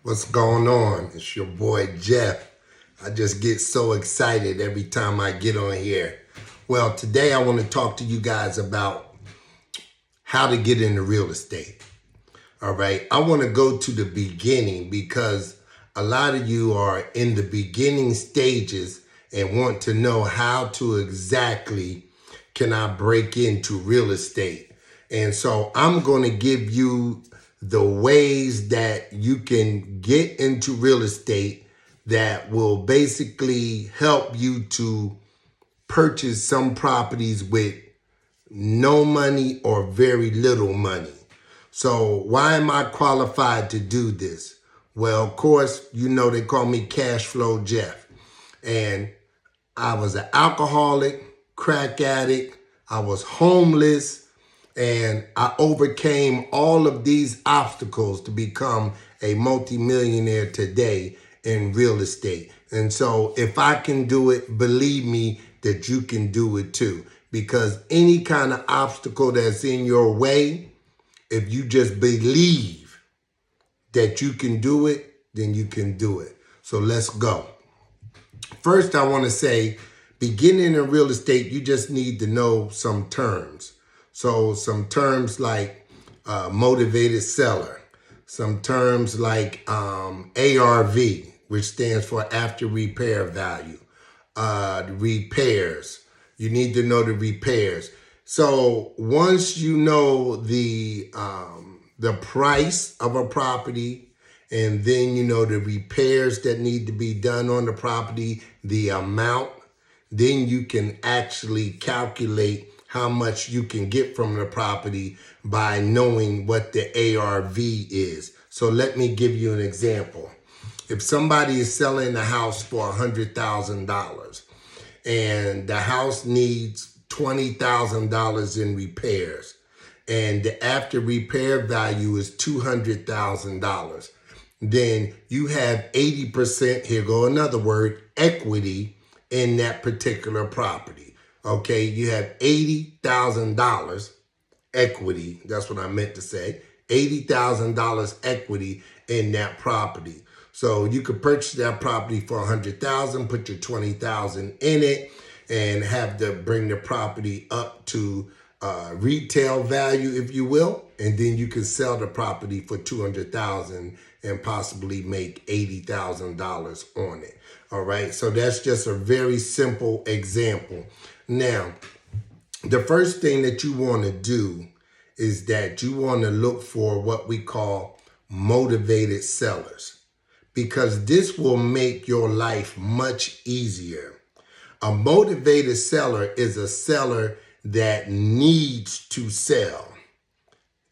What's going on? It's your boy Jeff. I just get so excited every time I get on here. Well, today I want to talk to you guys about how to get into real estate. All right. I want to go to the beginning because a lot of you are in the beginning stages and want to know how to exactly can I break into real estate. And so I'm going to give you the ways that you can get into real estate that will basically help you to purchase some properties with no money or very little money. So why am I qualified to do this? Well, of course, you know they call me Cash Flow Jeff. And I was an alcoholic, crack addict, I was homeless, and I overcame all of these obstacles to become a multimillionaire today in real estate. And so if I can do it, believe me that you can do it too. Because any kind of obstacle that's in your way, if you just believe that you can do it, then you can do it. So let's go. First, I want to say, beginning in real estate, you just need to know some terms. So some terms like motivated seller, some terms like ARV, which stands for after repair value, repairs. You need to know the repairs. So once you know the price of a property, and then you know the repairs that need to be done on the property, the amount, then you can actually calculate how much you can get from the property by knowing what the ARV is. So let me give you an example. If somebody is selling a house for $100,000 and the house needs $20,000 in repairs, and the after repair value is $200,000, then you have 80%, here go another word, equity in that particular property. Okay, you have $80,000 equity. That's what I meant to say. $80,000 equity in that property. So you could purchase that property for $100,000, put your $20,000 in it, and have to bring the property up to retail value, if you will, and then you can sell the property for $200,000 and possibly make $80,000 on it. All right, so that's just a very simple example. Now, the first thing that you want to do is that you want to look for what we call motivated sellers, because this will make your life much easier. A motivated seller is a seller that needs to sell.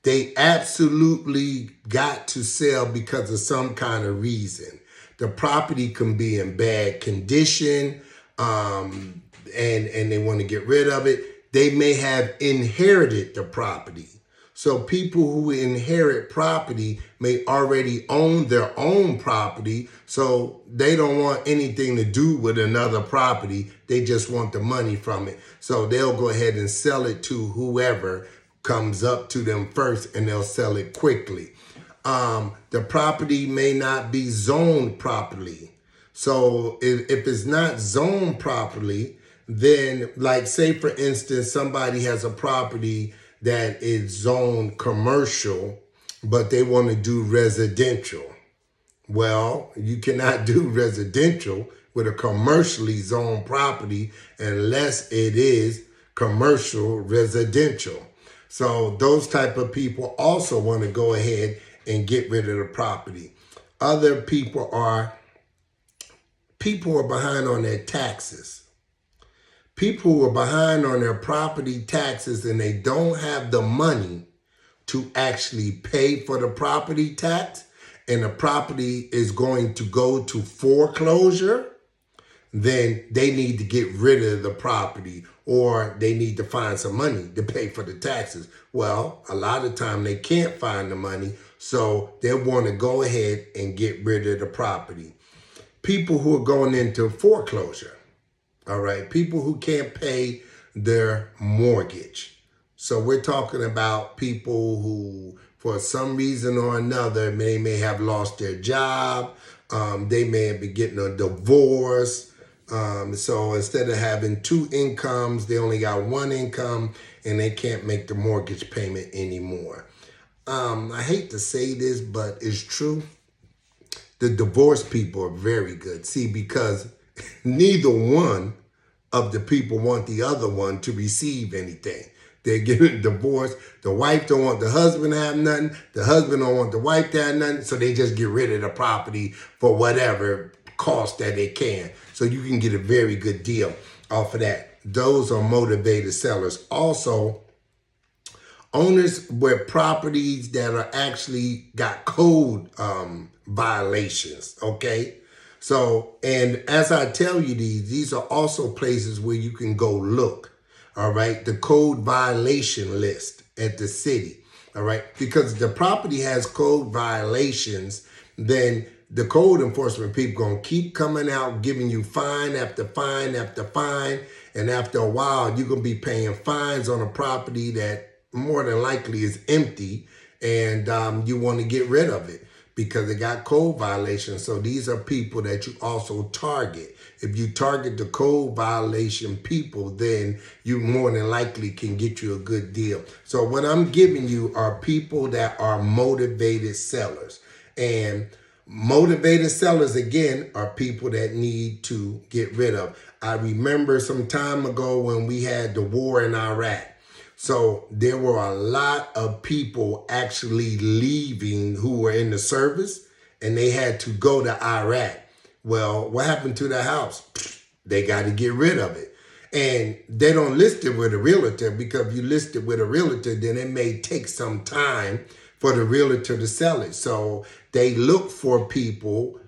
They absolutely got to sell because of some kind of reason. The property can be in bad condition, and they want to get rid of it. They may have inherited the property. So people who inherit property may already own their own property, so they don't want anything to do with another property. They just want the money from it. So they'll go ahead and sell it to whoever comes up to them first, and they'll sell it quickly. The property may not be zoned properly. So if it's not zoned properly, then like say for instance, somebody has a property that is zoned commercial, but they want to do residential. Well, you cannot do residential with a commercially zoned property unless it is commercial residential. So those type of people also want to go ahead and get rid of the property. Other people are behind on their taxes. People who are behind on their property taxes and they don't have the money to actually pay for the property tax, and the property is going to go to foreclosure, then they need to get rid of the property, or they need to find some money to pay for the taxes. Well, a lot of time they can't find the money, so they want to go ahead and get rid of the property. People who are going into foreclosure, all right, people who can't pay their mortgage. So we're talking about people who, for some reason or another, they may have lost their job. They may have been getting a divorce. So instead of having two incomes, they only got one income and they can't make the mortgage payment anymore. I hate to say this, but it's true. The divorced people are very good. See, because neither one of the people want the other one to receive anything. They're getting divorced. The wife don't want the husband to have nothing. The husband don't want the wife to have nothing. So they just get rid of the property for whatever cost that they can. So you can get a very good deal off of that. Those are motivated sellers. Also, owners with properties that are actually got code violations, okay? So, and as I tell you these are also places where you can go look, all right? The code violation list at the city, all right? Because if the property has code violations, then the code enforcement people gonna keep coming out, giving you fine after fine after fine, and after a while, you're gonna be paying fines on a property that more than likely is empty, and you want to get rid of it because it got code violations. So these are people that you also target. If you target the code violation people, then you more than likely can get you a good deal. So what I'm giving you are people that are motivated sellers. And motivated sellers, again, are people that need to get rid of. I remember some time ago when we had the war in Iraq. So there were a lot of people actually leaving who were in the service, and they had to go to Iraq. Well, what happened to the house? They got to get rid of it. And they don't list it with a realtor, because if you list it with a realtor, then it may take some time for the realtor to sell it. So they look for people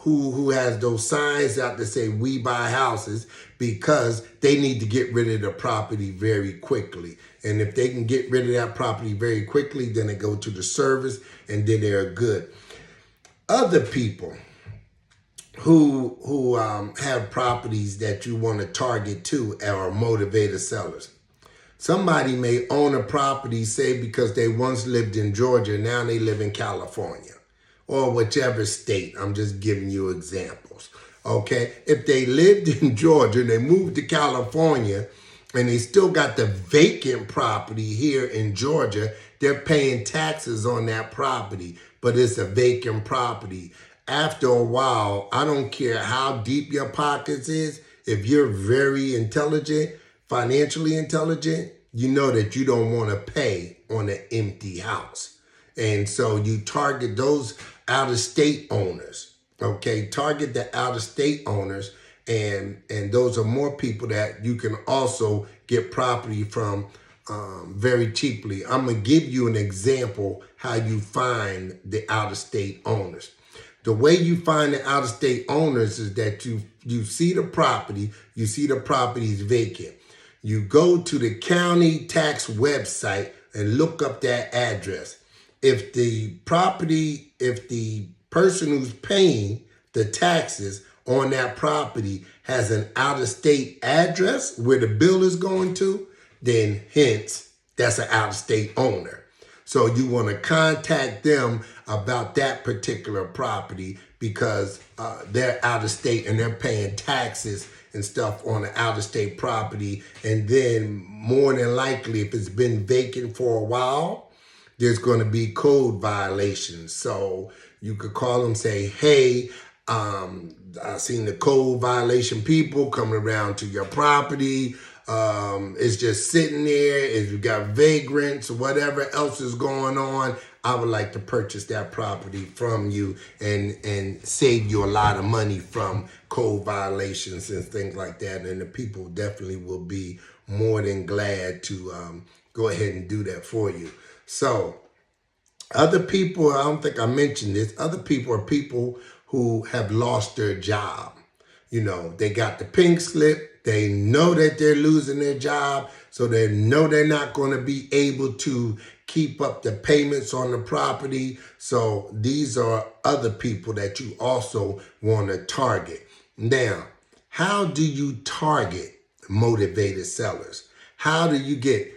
who has those signs out that say "We buy houses," because they need to get rid of the property very quickly. And if they can get rid of that property very quickly, then they go to the service, and then they're good. Other people who have properties that you want to target to are motivated sellers. Somebody may own a property, say because they once lived in Georgia, now they live in California, or whichever state. I'm just giving you examples, okay? If they lived in Georgia and they moved to California and they still got the vacant property here in Georgia, they're paying taxes on that property, but it's a vacant property. After a while, I don't care how deep your pockets is, if you're very intelligent, financially intelligent, you know that you don't want to pay on an empty house. And so you target those out-of-state owners, okay? Target the out-of-state owners, and those are more people that you can also get property from very cheaply. I'm going to give you an example how you find the out-of-state owners. The way you find the out-of-state owners is that you see the property, you see the property is vacant. You go to the county tax website and look up that address. If the person who's paying the taxes on that property has an out-of-state address where the bill is going to, then hence, that's an out-of-state owner. So you want to contact them about that particular property because they're out of state and they're paying taxes and stuff on the out-of-state property. And then more than likely, if it's been vacant for a while, there's going to be code violations. So you could call them, say, hey, I've seen the code violation people coming around to your property. It's just sitting there. If you got vagrants or whatever else is going on, I would like to purchase that property from you and save you a lot of money from code violations and things like that. And the people definitely will be more than glad to go ahead and do that for you. So other people, I don't think I mentioned this, other people are people who have lost their job. You know, they got the pink slip. They know that they're losing their job. So they know they're not going to be able to keep up the payments on the property. So these are other people that you also want to target. Now, how do you target motivated sellers? How do you get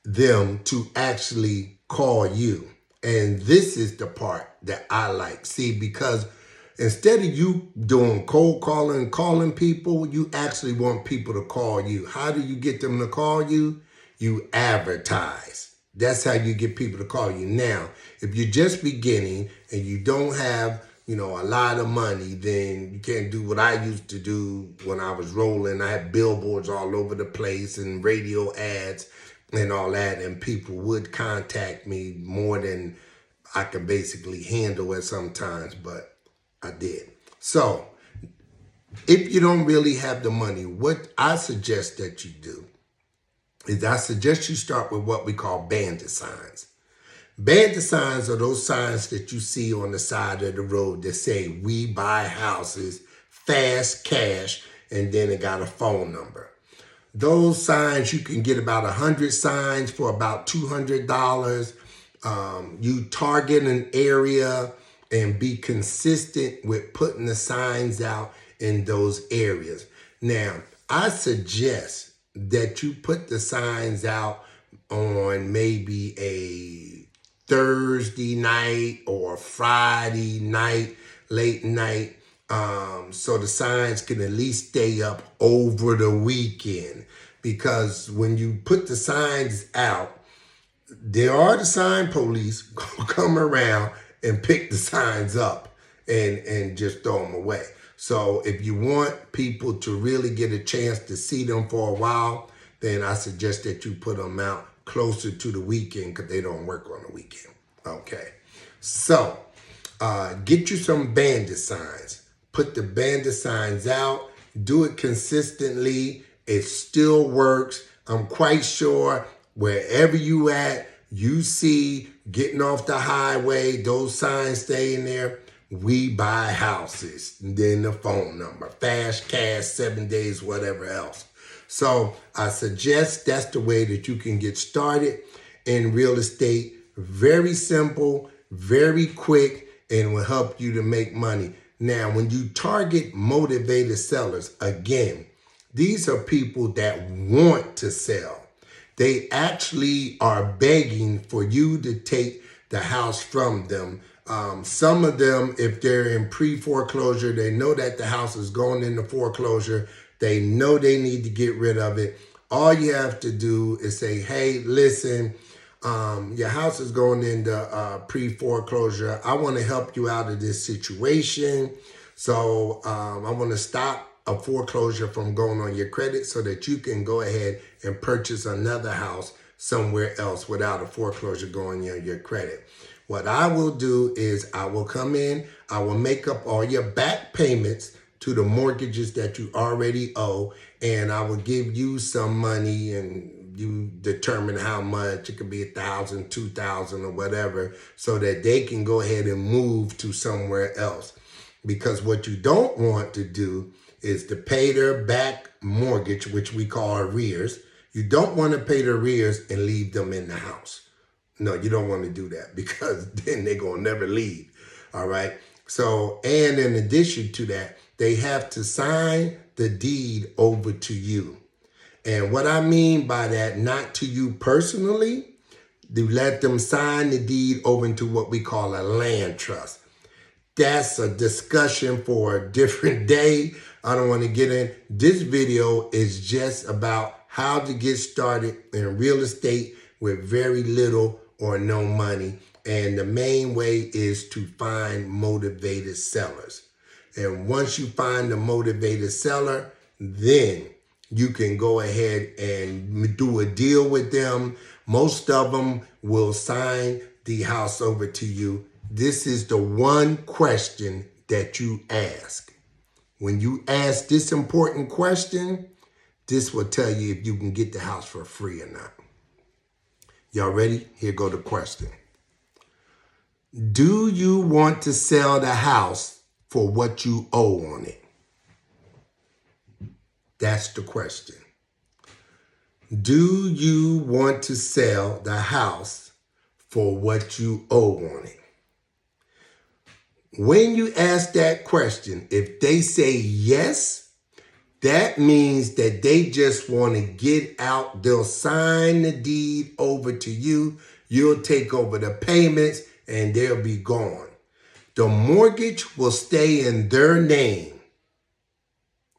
them to actually call you? And this is the part that I like. See, because instead of you doing cold calling, calling people, you actually want people to call you. How do you get them to call you? You advertise. That's how you get people to call you. Now, if you're just beginning and you don't have, a lot of money, then you can't do what I used to do when I was rolling. I had billboards all over the place and radio ads and all that, and people would contact me more than I could basically handle it sometimes, but I did. So, if you don't really have the money, what I suggest that you do is I suggest you start with what we call bandit signs. Bandit signs are those signs that you see on the side of the road that say, "We buy houses, fast cash," and then it got a phone number. Those signs, you can get about 100 signs for about $200. You target an area and be consistent with putting the signs out in those areas. Now, I suggest that you put the signs out on maybe a Thursday night or Friday night, late night, so the signs can at least stay up over the weekend. Because when you put the signs out, there are the sign police gonna come around and pick the signs up and just throw them away. So if you want people to really get a chance to see them for a while, then I suggest that you put them out closer to the weekend because they don't work on the weekend. Okay, so get you some bandit signs. Put the bandit signs out. Do it consistently. It still works. I'm quite sure wherever you at, you see getting off the highway, those signs staying there. "We buy houses," and then the phone number, fast cash, 7 days, whatever else. So I suggest that's the way that you can get started in real estate. Very simple, very quick, and will help you to make money. Now, when you target motivated sellers, again, these are people that want to sell. They actually are begging for you to take the house from them. Some of them, if they're in pre-foreclosure, they know that the house is going into foreclosure. They know they need to get rid of it. All you have to do is say, "Hey, listen, your house is going into pre-foreclosure. I want to help you out of this situation. So I want to stop a foreclosure from going on your credit so that you can go ahead and purchase another house somewhere else without a foreclosure going on your credit." What I will do is I will come in, I will make up all your back payments to the mortgages that you already owe, and I will give you some money, and you determine how much. It could be $1,000, $2,000, or whatever, so that they can go ahead and move to somewhere else. Because what you don't want to do is to pay their back mortgage, which we call arrears. You don't want to pay the arrears and leave them in the house. No, you don't want to do that, because then they're going to never leave. All right. So, and in addition to that, they have to sign the deed over to you. And what I mean by that, not to you personally, to let them sign the deed over into what we call a land trust. That's a discussion for a different day. I don't want to get in. This video is just about how to get started in real estate with very little or no money. And the main way is to find motivated sellers. And once you find the motivated seller, then you can go ahead and do a deal with them. Most of them will sign the house over to you. This is the one question that you ask. When you ask this important question, this will tell you if you can get the house for free or not. Y'all ready? Here go the question. Do you want to sell the house for what you owe on it? That's the question. Do you want to sell the house for what you owe on it? When you ask that question, if they say yes, that means that they just want to get out. They'll sign the deed over to you. You'll take over the payments, and they'll be gone. The mortgage will stay in their name.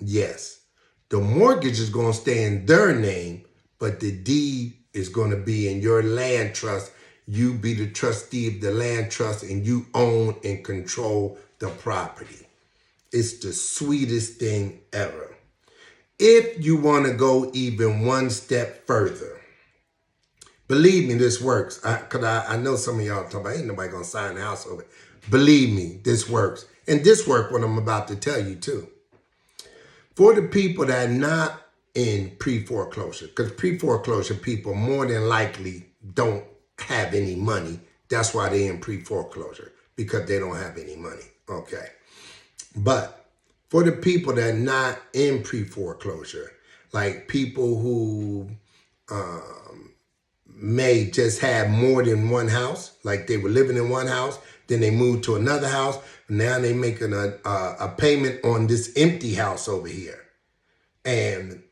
Yes, the mortgage is going to stay in their name, but the deed is going to be in your land trust. You be the trustee of the land trust, and you own and control the property. It's the sweetest thing ever. If you want to go even one step further, believe me, this works. Because I know some of y'all talking about, ain't nobody going to sign the house over it. Believe me, this works. And this works what I'm about to tell you too. For the people that are not in pre-foreclosure, because pre-foreclosure people more than likely don't have any money. That's why they're in pre-foreclosure, because they don't have any money. Okay. But for the people that are not in pre-foreclosure, like people who may just have more than one house, like they were living in one house, then they moved to another house, now they making a payment on this empty house over here. And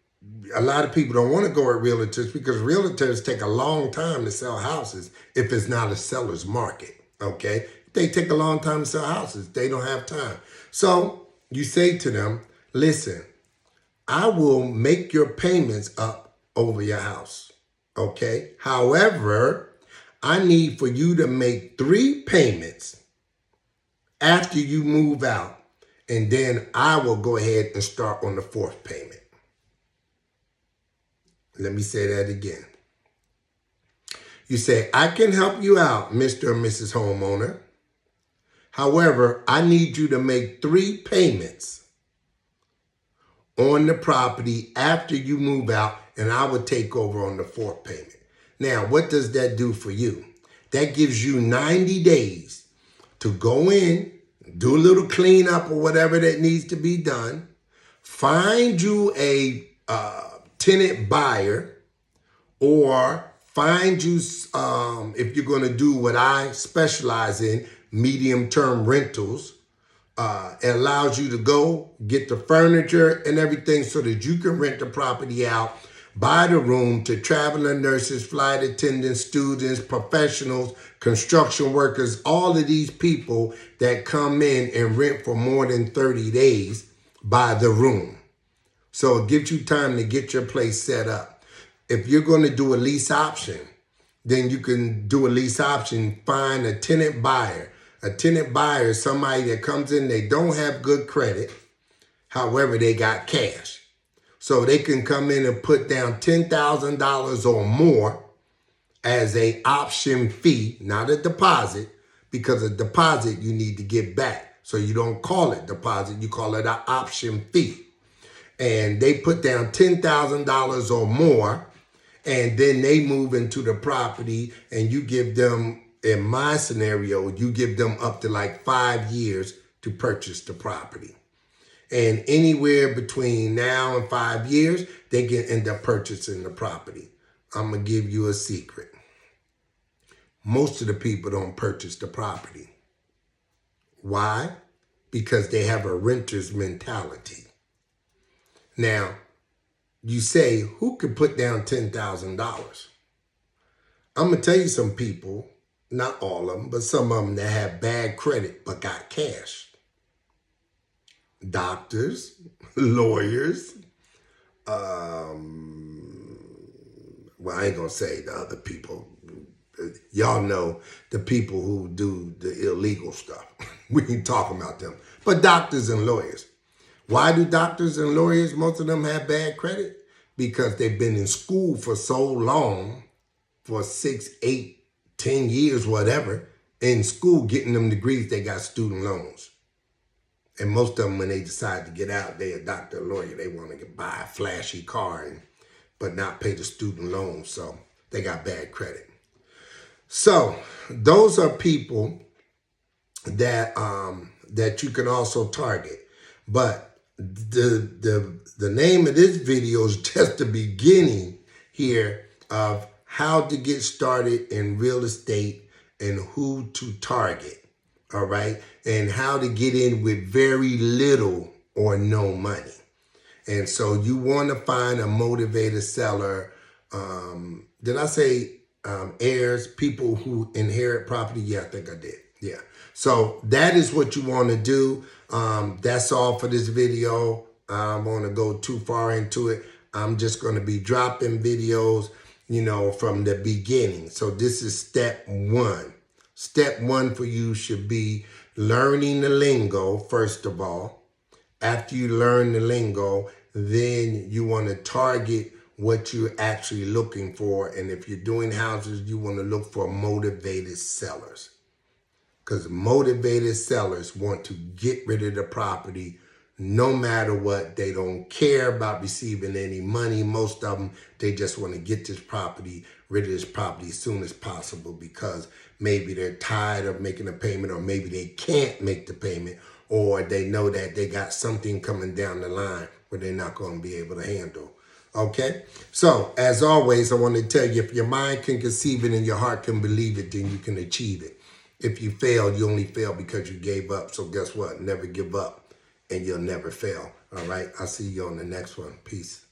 a lot of people don't want to go at realtors because realtors take a long time to sell houses if it's not a seller's market, okay? They take a long time to sell houses. They don't have time. So you say to them, listen, I will make your payments up over your house, okay? However, I need for you to make 3 payments after you move out, and then I will go ahead and start on the 4th payment. Let me say that again. You say, I can help you out, Mr. or Mrs. Homeowner. However, I need you to make 3 payments on the property after you move out, and I will take over on the 4th payment. Now, what does that do for you? That gives you 90 days to go in, do a little cleanup or whatever that needs to be done, find you a tenant buyer, or find you, if you're going to do what I specialize in, medium-term rentals. It allows you to go get the furniture and everything so that you can rent the property out, buy the room to traveling nurses, flight attendants, students, professionals, construction workers, all of these people that come in and rent for more than 30 days by the room. So it gives you time to get your place set up. If you're going to do a lease option, then you can do a lease option, find a tenant buyer. A tenant buyer is somebody that comes in, they don't have good credit. However, they got cash. So they can come in and put down $10,000 or more as a option fee, not a deposit, because a deposit you need to get back. So you don't call it deposit, you call it an option fee. And they put down $10,000 or more, and then they move into the property, and you give them, in my scenario, you give them up to like 5 years to purchase the property. And anywhere between now and 5 years, they can end up purchasing the property. I'm going to give you a secret. Most of the people don't purchase the property. Why? Because they have a renter's mentality. Now, you say, who could put down $10,000? I'm going to tell you some people, not all of them, but some of them that have bad credit but got cash. Doctors, lawyers, well, I ain't going to say the other people. Y'all know the people who do the illegal stuff. We ain't talking about them. But doctors and lawyers. Why do doctors and lawyers, most of them have bad credit? Because they've been in school for so long, for 6, 8, 10 years, whatever, in school getting them degrees, they got student loans. And most of them, when they decide to get out, they a doctor, or lawyer, they want to buy a flashy car, but not pay the student loans. So they got bad credit. So those are people that that you can also target. But the name of this video is just the beginning here of how to get started in real estate and who to target. All right. And how to get in with very little or no money. And so you want to find a motivated seller. Did I say heirs, people who inherit property. Yeah, I think I did. Yeah. So that is what you want to do. That's all for this video. I don't want to go too far into it. I'm just going to be dropping videos, from the beginning. So this is step one. Step one for you should be learning the lingo, first of all. After you learn the lingo, then you want to target what you're actually looking for. And if you're doing houses, you want to look for motivated sellers. Because motivated sellers want to get rid of the property no matter what. They don't care about receiving any money. Most of them, they just want to get rid of this property as soon as possible, because maybe they're tired of making a payment, or maybe they can't make the payment, or they know that they got something coming down the line where they're not going to be able to handle. Okay? So, as always, I want to tell you, if your mind can conceive it and your heart can believe it, then you can achieve it. If you fail, you only fail because you gave up. So guess what? Never give up, and you'll never fail. All right? I'll see you on the next one. Peace.